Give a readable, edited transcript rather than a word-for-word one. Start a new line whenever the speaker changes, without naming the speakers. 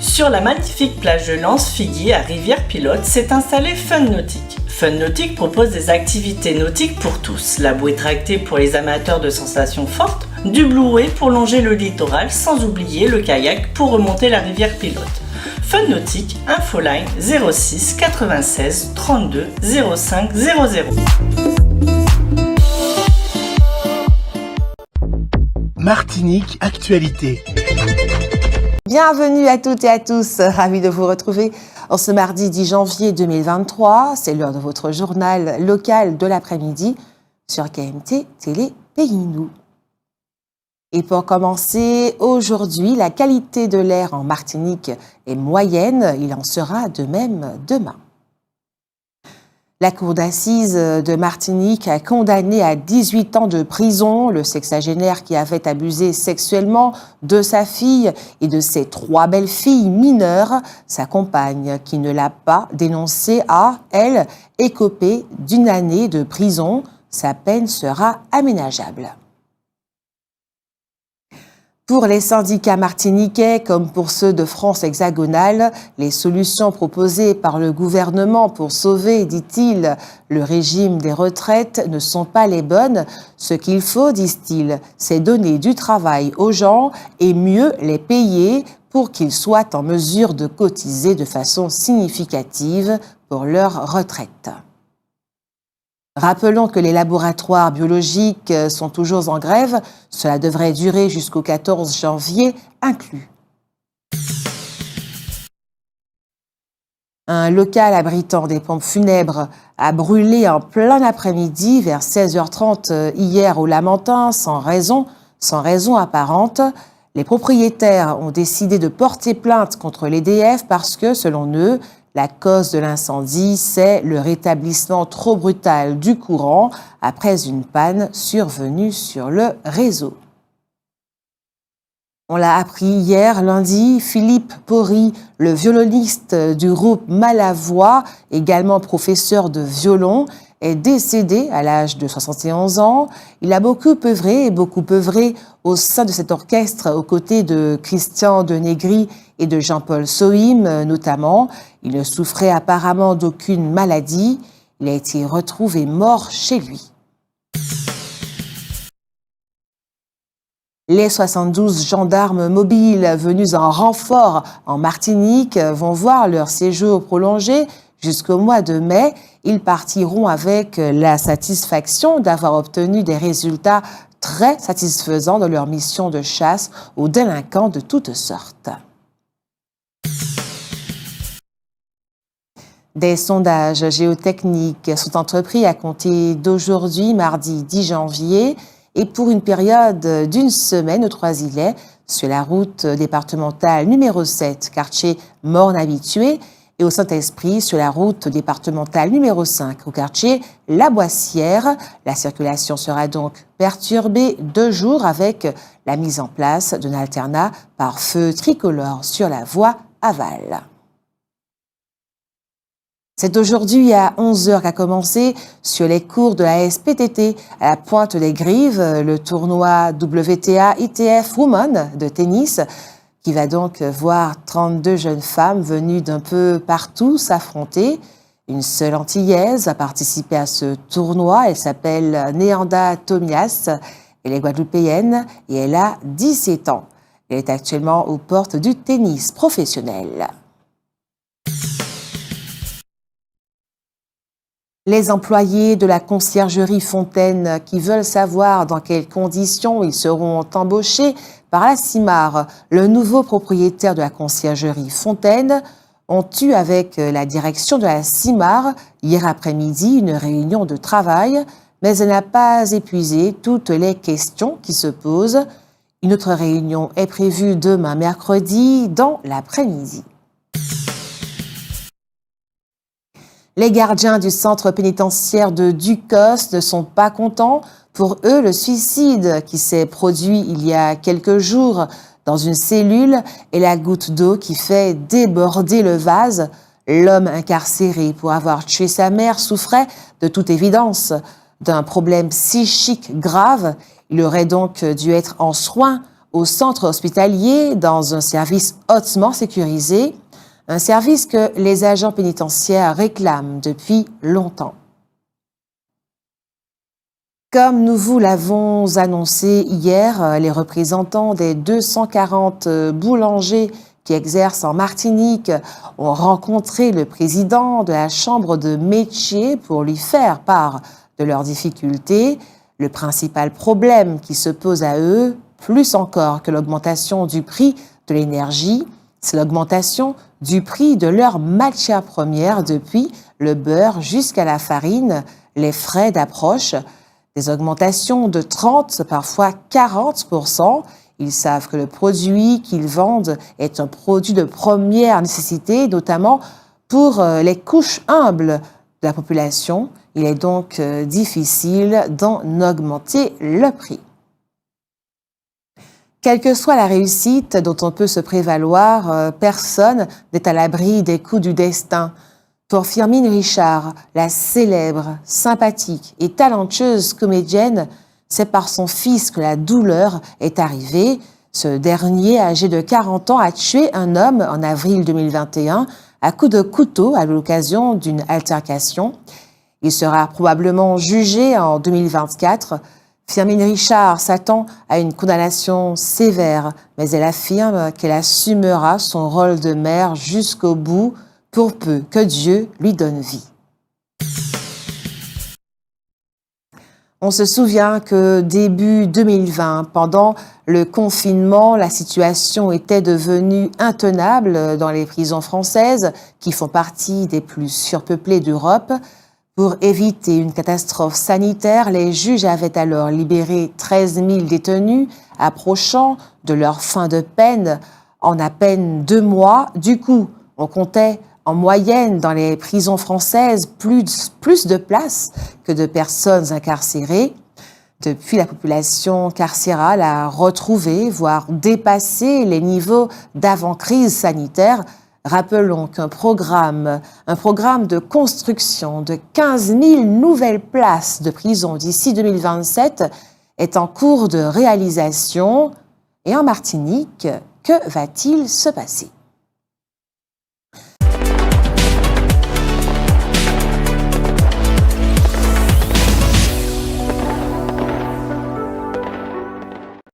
Sur la magnifique plage de Lens-Figuier à Rivière-Pilote s'est installé Fun Nautique. Fun Nautique propose des activités nautiques pour tous. La bouée tractée pour les amateurs de sensations fortes, du bluet pour longer le littoral, sans oublier le kayak pour remonter la Rivière-Pilote. Fun Nautique, infoline 06 96 32 05 00.
Martinique Actualité.
Bienvenue à toutes et à tous, ravi de vous retrouver en ce mardi 10 janvier 2023. C'est l'heure de votre journal local de l'après-midi sur KMT Télé Pays Nou. Et pour commencer, aujourd'hui, la qualité de l'air en Martinique est moyenne, il en sera de même demain. La cour d'assises de Martinique a condamné à 18 ans de prison le sexagénaire qui avait abusé sexuellement de sa fille et de ses 3 belles-filles mineures. Sa compagne, qui ne l'a pas dénoncé, a, elle, écopé d'1 année de prison. Sa peine sera aménageable. Pour les syndicats martiniquais, comme pour ceux de France hexagonale, les solutions proposées par le gouvernement pour sauver, dit-il, le régime des retraites ne sont pas les bonnes. Ce qu'il faut, disent-ils, c'est donner du travail aux gens et mieux les payer pour qu'ils soient en mesure de cotiser de façon significative pour leur retraite. Rappelons que les laboratoires biologiques sont toujours en grève. Cela devrait durer jusqu'au 14 janvier inclus. Un local abritant des pompes funèbres a brûlé en plein après-midi vers 16h30 hier au Lamentin sans raison apparente. Les propriétaires ont décidé de porter plainte contre l'EDF parce que, selon eux, la cause de l'incendie, c'est le rétablissement trop brutal du courant après une panne survenue sur le réseau. On l'a appris hier, lundi, Philippe Pori, le violoniste du groupe Malavoie, également professeur de violon, est décédé à l'âge de 71 ans. Il a beaucoup œuvré au sein de cet orchestre aux côtés de Christian Denegri et de Jean-Paul Sohim notamment. Il ne souffrait apparemment d'aucune maladie. Il a été retrouvé mort chez lui. Les 72 gendarmes mobiles venus en renfort en Martinique vont voir leur séjour prolongé jusqu'au mois de mai. Ils partiront avec la satisfaction d'avoir obtenu des résultats très satisfaisants dans leur mission de chasse aux délinquants de toutes sortes. Des sondages géotechniques sont entrepris à compter d'aujourd'hui, mardi 10 janvier, et pour une période d'1 semaine aux Trois-Îlets, sur la route départementale numéro 7, quartier Morne-Habitué, et au Saint-Esprit, sur la route départementale numéro 5, au quartier La Boissière. La circulation sera donc perturbée 2 jours avec la mise en place d'un alternat par feu tricolore sur la voie aval. C'est aujourd'hui à 11h qu'a commencé sur les cours de la SPTT à la Pointe des Grives le tournoi WTA ITF Women de tennis qui va donc voir 32 jeunes femmes venues d'un peu partout s'affronter. Une seule Antillaise a participé à ce tournoi. Elle s'appelle Néanda Tomias. Elle est guadeloupéenne et elle a 17 ans. Elle est actuellement aux portes du tennis professionnel. Les employés de la conciergerie Fontaine qui veulent savoir dans quelles conditions ils seront embauchés par la CIMAR, le nouveau propriétaire de la conciergerie Fontaine, ont eu avec la direction de la CIMAR hier après-midi une réunion de travail, mais elle n'a pas épuisé toutes les questions qui se posent. Une autre réunion est prévue demain mercredi dans l'après-midi. Les gardiens du centre pénitentiaire de Ducos ne sont pas contents. Pour eux, le suicide qui s'est produit il y a quelques jours dans une cellule est la goutte d'eau qui fait déborder le vase. L'homme incarcéré pour avoir tué sa mère souffrait, de toute évidence, d'un problème psychique grave. Il aurait donc dû être en soins au centre hospitalier dans un service hautement sécurisé, un service que les agents pénitentiaires réclament depuis longtemps. Comme nous vous l'avons annoncé hier, les représentants des 240 boulangers qui exercent en Martinique ont rencontré le président de la Chambre de métier pour lui faire part de leurs difficultés. Le principal problème qui se pose à eux, plus encore que l'augmentation du prix de l'énergie, c'est l'augmentation du prix de leurs matières premières, depuis le beurre jusqu'à la farine, les frais d'approche, des augmentations de 30, parfois 40%. Ils savent que le produit qu'ils vendent est un produit de première nécessité, notamment pour les couches humbles de la population. Il est donc difficile d'en augmenter le prix. Quelle que soit la réussite dont on peut se prévaloir, personne n'est à l'abri des coups du destin. Pour Firmin Richard, la célèbre, sympathique et talentueuse comédienne, c'est par son fils que la douleur est arrivée. Ce dernier, âgé de 40 ans, a tué un homme en avril 2021 à coups de couteau à l'occasion d'une altercation. Il sera probablement jugé en 2024. Firmin Richard s'attend à une condamnation sévère, mais elle affirme qu'elle assumera son rôle de mère jusqu'au bout, pour peu que Dieu lui donne vie. On se souvient que début 2020, pendant le confinement, la situation était devenue intenable dans les prisons françaises, qui font partie des plus surpeuplées d'Europe. Pour éviter une catastrophe sanitaire, les juges avaient alors libéré 13 000 détenus approchant de leur fin de peine en à peine 2 mois. Du coup, on comptait en moyenne dans les prisons françaises plus de places que de personnes incarcérées. Depuis, la population carcérale a retrouvé, voire dépassé les niveaux d'avant-crise sanitaire. Rappelons qu'un programme de construction de 15 000 nouvelles places de prison d'ici 2027 est en cours de réalisation. Et en Martinique, que va-t-il se passer ?